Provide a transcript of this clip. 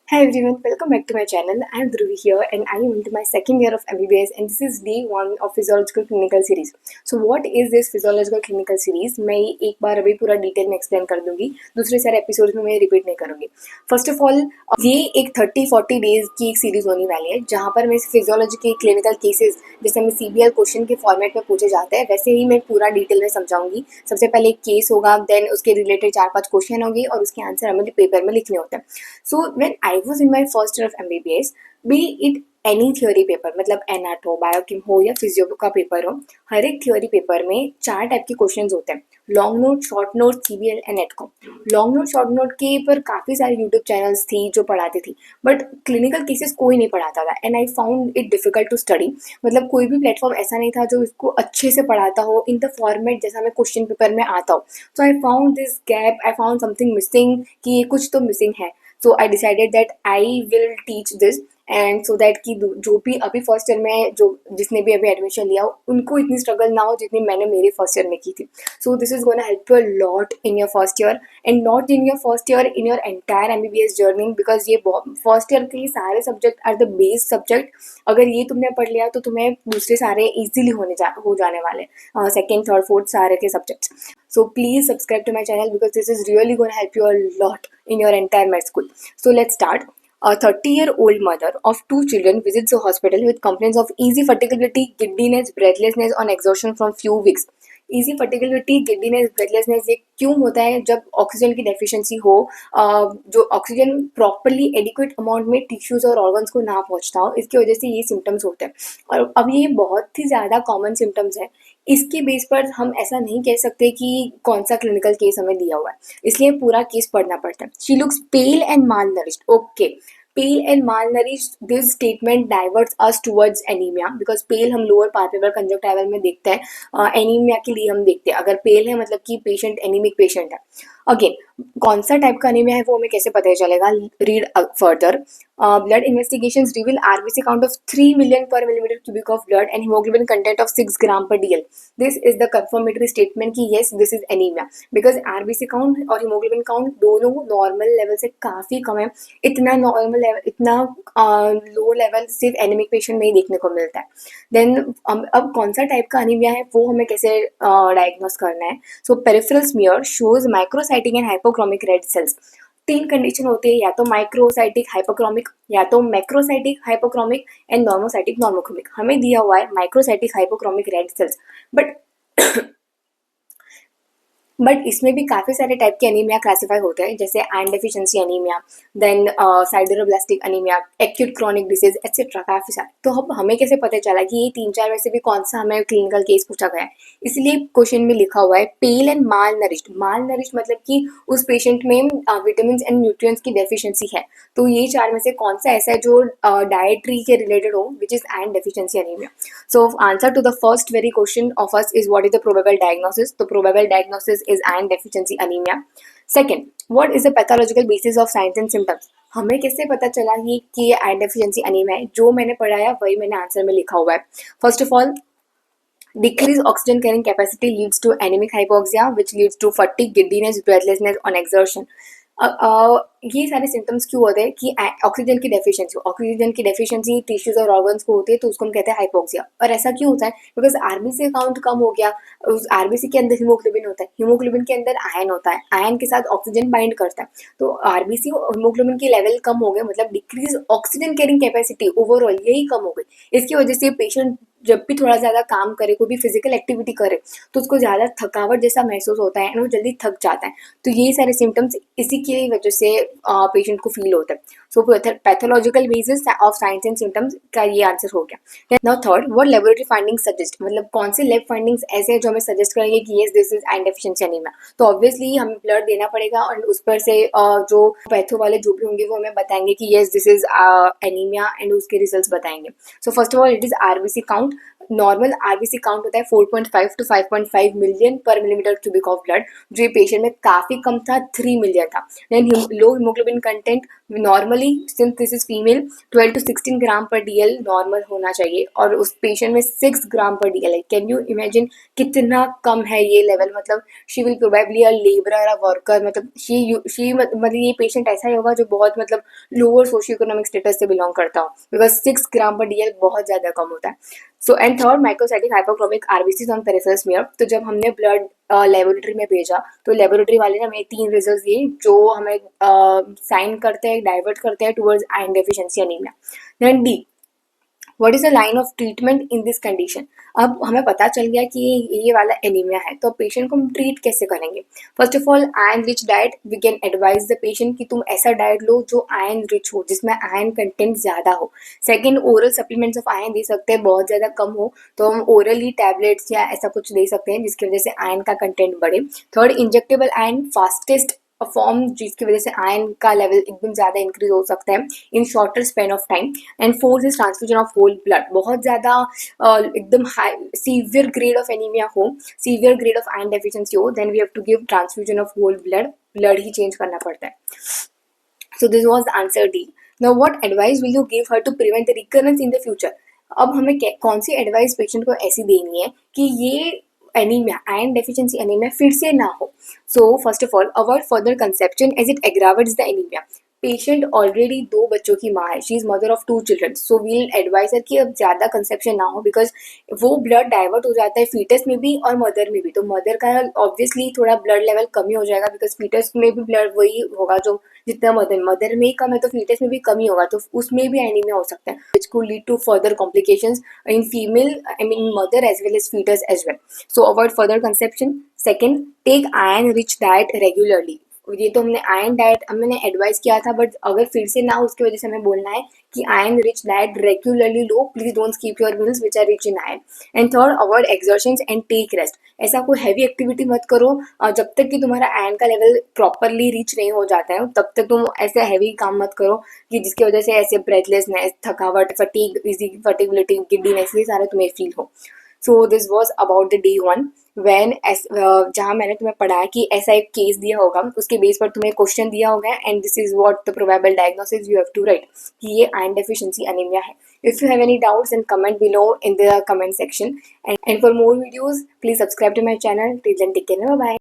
Hi everyone, welcome back to my channel. I am Dhruvi here and I am into my second year of MBBS and this is day 1 of Physiological Clinical Series. So what is this Physiological Clinical Series? मैं एक बार अभी पूरा detail में explain कर दूंगी, दूसरे सारे episodes में मैं रिपीट नहीं करूंगी. फर्स्ट ऑफ ऑल ये एक 30-40 डेज की एक सीरीज होने वाली है जहाँ पर मैं फिजियोलॉजी के क्लिनिकल केसेस जैसे हमें CBL क्वेश्चन के फॉर्मेट में पूछे जाते हैं वैसे ही मैं पूरा डिटेल में समझाऊंगी. सबसे पहले एक केस होगा, देन उसके रिलेटेड 4-5 क्वेश्चन होंगे और उसके आंसर हमें पेपर में लिखने होते हैं. So when I was in my first year of MBBS, be it any theory paper मतलब एनाटो बायोकेम हो या फिजियो का पेपर हो, हर एक थियोरी पेपर में 4 टाइप के क्वेश्चंस होते हैं. Long note, short note, CBL and नेटकॉम. लॉन्ग नोट शॉर्ट नोट के पर काफ़ी सारे यूट्यूब चैनल्स थी जो पढ़ाती थी बट क्लिनिकल केसेस कोई नहीं पढ़ाता था and I found it difficult to study. मतलब कोई भी प्लेटफॉर्म ऐसा नहीं था जो इसको अच्छे से पढ़ाता हो इन द फॉर्मेट जैसा हमें क्वेश्चन पेपर में आता हो. So I found this gap, I found something missing कि ये कुछ तो मिसिंग है. So I decided that I will teach this and so that कि जो भी अभी फर्स्ट ईयर में जो जिसने भी अभी एडमिशन लिया हो उनको इतनी स्ट्रगल ना हो जितनी मैंने मेरे फर्स्ट ईयर में की थी. So this is gonna help you a lot in your first year and not in your first year, in your entire MBBS journey, because ये फर्स्ट ईयर के सारे subject are the base subject. अगर ये तुमने पढ़ लिया तो तुम्हें दूसरे सारे ईजिली हो जाने वाले सेकेंड थर्ड फोर्थ सारे के subjects. So please subscribe to my channel because this is really going to help you a lot in your entire med school. So let's start. A 30-year-old mother of 2 children visits a hospital with complaints of easy fatigability, giddiness, breathlessness on exhaustion from few weeks. Easy fatigability, giddiness, breathlessness ये क्यों होता है? जब oxygen की deficiency हो, जो oxygen properly adequate amount में tissues और ऑर्गन्स को ना पहुंचता हो, इसकी वजह से ये सिम्टम्स होते हैं. और अब ये बहुत ही ज़्यादा कॉमन सिम्टम्स है. इसके बेस पर हम ऐसा नहीं कह सकते कि कौन सा क्लिनिकल केस हमें दिया हुआ है, इसलिए पूरा केस पढ़ना पड़ता है. She looks pale and malnourished. Okay, pale and malnourished, this statement diverts us towards anaemia because pale हम लोअर पार्पिबल कंजक्टाइवल में देखते हैं, एनीमिया के लिए हम देखते हैं. अगर पेल है मतलब कि पेशेंट एनीमिक पेशेंट है. अगेन कौन सा टाइप का एनीमिया है वो हमें कैसे पता चलेगा? Read further. Blood investigations reveal RBC count of 3 million per millimeter cubic of blood and hemoglobin content of 6 gram per DL. This is the confirmatory statement कि yes this is anemia because RBC count और hemoglobin count दोनों normal level से काफ़ी कम है. इतना normal level, इतना low level सिर्फ anaemic patient में ही देखने को मिलता है. देन अब कौन सा टाइप का अनीमिया है वो हमें कैसे डायग्नोस करना है? So peripheral smear shows microcytic and hypochromic red cells. 3 condition होती है, या तो माइक्रोसाइटिक हाइपोक्रोमिक, या तो macrocytic hypochromic and normocytic normochromic. हमें दिया हुआ है microcytic hypochromic red cells but इसमें भी काफ़ी सारे टाइप के एनीमिया क्लासीफाई होते हैं जैसे iron deficiency anaemia, then sideroblastic anaemia, acute chronic disease etcetera, काफ़ी सारे. तो अब हमें कैसे पता चला कि ये 3-4 में से भी कौन सा हमें क्लिनिकल केस पूछा गया है? इसलिए क्वेश्चन में लिखा हुआ है पेल and mall nourished. Mall nourished मतलब कि उस पेशेंट में विटामिन एंड न्यूट्रिएंट्स की डेफिशिएंसी है. तो ये 4 में से कौन सा ऐसा है जो डाइटरी के रिलेटेड हो, which is iron deficiency anaemia. So answer to the first very question of us is what is the probable diagnosis? The probable diagnosis is iron deficiency anemia. Second, what is the pathological basis of signs and symptoms? हमें कैसे पता चला कि ये iron deficiency anaemia है? जो मैंने पढ़ाया वही मैंने आंसर में लिखा हुआ है. First of all, decreased oxygen carrying capacity leads to anemic hypoxia which leads to fatigue, giddiness, breathlessness on exertion. ये सारे सिम्टम्स क्यों होते हैं कि ऑक्सीजन की डेफिशिएंसी टिश्यूज और ऑर्गन्स को होती है तो उसको हम कहते हैं हाइपोक्सिया. और ऐसा क्यों होता है? बिकॉज RBC काउंट कम हो गया. उस RBC के अंदर हीमोग्लोबिन होता है, हीमोग्लोबिन के अंदर आयन होता है, आयन के साथ ऑक्सीजन बाइंड करता है. तो RBC और हीमोग्लोबिन की लेवल कम हो गए मतलब decrease oxygen carrying capacity overall यही कम हो गई. इसकी वजह से पेशेंट जब भी थोड़ा ज़्यादा काम करे, कोई भी फिजिकल एक्टिविटी करे तो उसको ज़्यादा थकावट जैसा महसूस होता है एंड वो जल्दी थक जाता है. तो ये सारे सिम्टम्स इसी की वजह से पेशेंट को फील होता है. So pathological basis of science and symptoms का ये आंसर हो गया. Now third, what laboratory findings suggest, मतलब कौन से लैब फाइंडिंग्स ऐसे हैं जो हमें सजेस्ट करेंगे कि yes this is iron deficiency anaemia. तो ऑब्वियसली हमें ब्लड देना पड़ेगा और उस पर से जो पैथो वाले जो भी होंगे वो हमें बताएंगे कि yes this is anaemia and उसके रिजल्ट्स बताएंगे. सो first of all it is RBC count. Normal RBC count होता है 4.5 to 5.5 मिलियन पर मिलीमीटर क्यूबिक ऑफ ब्लड, जो ये पेशेंट में काफी कम था, 3 मिलियन था. Then low haemoglobin content normally since this is female 12 to 16 gram per DL normal होना चाहिए, और उस पेशेंट में 6 ग्राम पर डीएल है. कैन यू इमेजिन कितना कम है ये लेवल? मतलब she will probably a labourer, a worker, मतलब शी मतलब ये पेशेंट ऐसा ही होगा जो बहुत मतलब लोअर सोशियो इकोनॉमिक स्टेटस से बिलोंग करता हो, बिकॉज 6 ग्राम पर डीएल बहुत ज्यादा कम होता है. So and third, microcytic hypochromic RBC on peripheral smear. तो जब हमने ब्लड लेबोरेटरी में भेजा तो लेबोरेटरी वाले ने हमें 3 रिजल्ट दिए जो हमें साइन करते हैं, डाइवर्ट करते हैं towards iron deficiency anaemia. Then D, what is the line of treatment in this condition? अब हमें पता चल गया कि ये वाला एनीमिया है, तो पेशेंट को हम ट्रीट कैसे करेंगे? First of all, iron rich diet. We can advise the patient कि तुम ऐसा डाइट लो जो आयरन रिच हो, जिसमें आयरन कंटेंट ज्यादा हो. Second, oral supplements of iron दे सकते हैं, बहुत ज्यादा कम हो तो हम ओरली टैबलेट्स या ऐसा कुछ दे सकते हैं जिसकी वजह से आयरन का कंटेंट बढ़े. Third, injectable iron, fastest form जिसकी वजह से आयरन का लेवल एकदम ज्यादा इंक्रीज हो सकता है in shorter span of time. And fourth is transfusion of whole blood. बहुत ज्यादा एकदम high severe grade of anaemia हो, severe grade of iron deficiency हो, then we have to give transfusion of whole blood. Blood ही change करना पड़ता है. So this was the answer D. Now what advice will you give her to prevent the recurrence in the future? अब हमें कौन सी advice patient को ऐसी देनी है कि ये एनीमिया, आयरन डेफिशिएंसी एनीमिया फिर से ना हो. So first of all, avoid further conception as it aggravates the anaemia. Patient already 2 बच्चों की माँ है, she is mother of 2 children, so we'll advise है कि अब ज्यादा कंसेप्शन ना हो, बिकॉज वो ब्लड डाइवर्ट हो जाता है फीटस में भी और मदर में भी. तो मदर का ऑब्वियसली थोड़ा ब्लड लेवल कमी हो जाएगा, बिकॉज फीटस में भी ब्लड वही होगा जो जितना मदर में ही कम है, तो फीटस में भी कमी होगा, तो उसमें भी एनीमिया हो सकता है, which could lead to further complications in female, I mean mother as well as foetus as well. So avoid further conception. Second, take iron rich diet regularly. ये तो हमने आयरन डाइट हमने एडवाइस किया था, but अगर फिर से ना हो उसकी वजह से हमें बोलना है कि आयरन रिच डाइट रेगुलरली लो. Please don't skip your meals which are rich in iron. And third, avoid exertions and take rest. ऐसा कोई हैवी एक्टिविटी मत करो जब तक कि तुम्हारा आयरन का लेवल प्रॉपरली रीच नहीं हो जाता है, तब तक तुम ऐसे हैवी काम मत करो कि जिसकी वजह से ऐसे ब्रेथलेसनेस, थकावट, फटीग, इजी फटीगबिलिटी, गिड्डीनेस, ये सारे तुम्हें फील हो. So this was about the day 1 one जहाँ मैंने तुम्हें पढ़ाया कि ऐसा एक केस दिया होगा, उसके बेस पर तुम्हें क्वेश्चन दिया होगा, and this is what the probable diagnosis you have to write कि ये आयरन डेफिशिएंसी एनीमिया है. If you have any doubts, then comment below in the comment section. And for more videos, please subscribe to my channel. Till then, take care. Bye bye.